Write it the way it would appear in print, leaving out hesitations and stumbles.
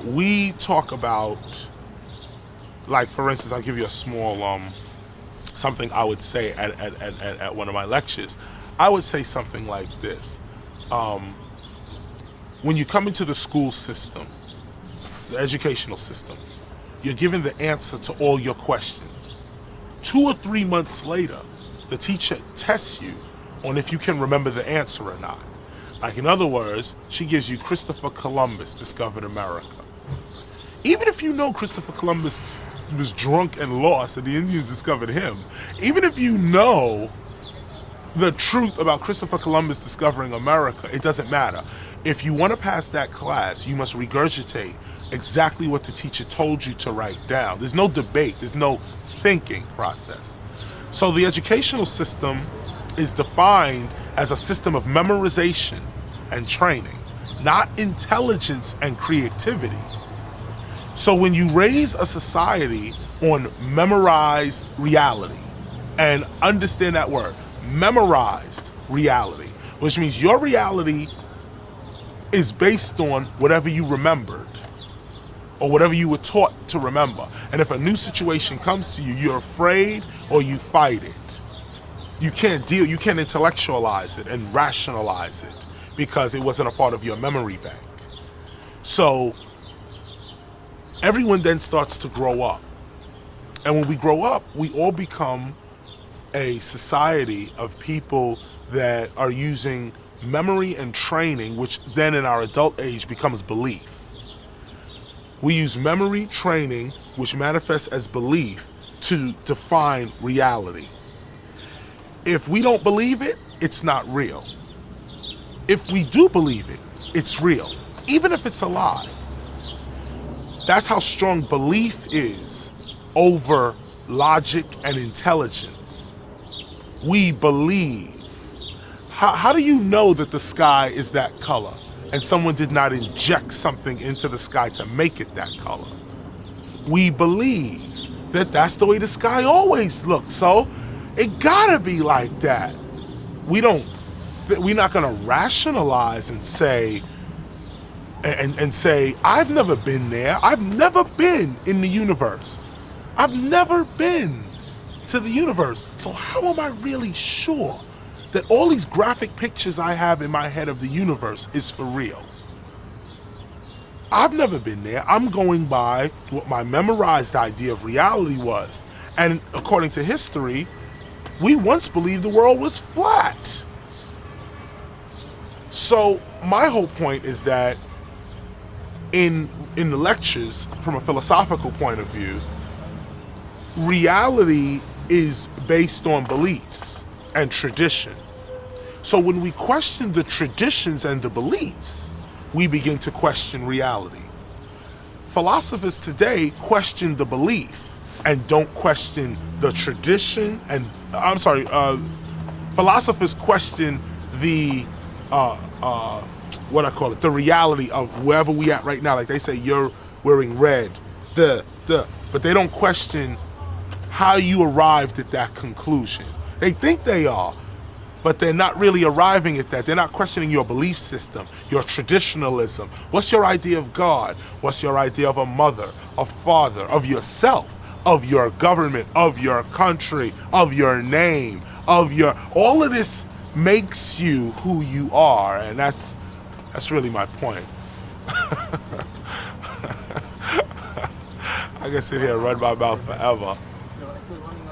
We talk about, like, for instance, I'll give you a small something I would say at one of my lectures. I would say something like this. When you come into the school system, the educational system, you're given the answer to all your questions. 2 or 3 months later, the teacher tests you on if you can remember the answer or not. Like, in other words, she gives you Christopher Columbus discovered America. Even if you know Christopher Columbus was drunk and lost and the Indians discovered him, even if you know the truth about Christopher Columbus discovering America, it doesn't matter. If you want to pass that class, you must regurgitate exactly what the teacher told you to write down. There's no debate, there's no thinking process. So the educational system is defined as a system of memorization and training, not intelligence and creativity. So when you raise a society on memorized reality, and understand that word, memorized reality, which means your reality is based on whatever you remembered or whatever you were taught to remember. And if a new situation comes to you, you're afraid or you fight it. You can't intellectualize it and rationalize it because it wasn't a part of your memory bank. So everyone then starts to grow up. And when we grow up, we all become a society of people that are using memory and training, which then in our adult age becomes belief. We use memory, training, which manifests as belief, to define reality. If we don't believe it, it's not real. If we do believe it, it's real, even if it's a lie. That's how strong belief is over logic and intelligence. We believe. How do you know that the sky is that color and someone did not inject something into the sky to make it that color? We believe that that's the way the sky always looks, so it gotta be like that. We're not gonna rationalize and say, I've never been there. I've never been in the universe. I've never been to the universe. So how am I really sure that all these graphic pictures I have in my head of the universe is for real? I've never been there. I'm going by what my memorized idea of reality was. And according to history, we once believed the world was flat. So my whole point is that in the lectures, from a philosophical point of view, reality is based on beliefs and tradition. So when we question the traditions and the beliefs, we begin to question reality. Philosophers today question the belief and don't question the tradition and, philosophers question the, the reality of wherever we at right now. Like they say, you're wearing red, but they don't question how you arrived at that conclusion. They think they are, but they're not really arriving at that. They're not questioning your belief system, your traditionalism. What's your idea of God? What's your idea of a mother, a father, of yourself, of your government, of your country, of your name, all of this makes you who you are, and that's really my point. I can sit here and run my mouth forever. So I suppose one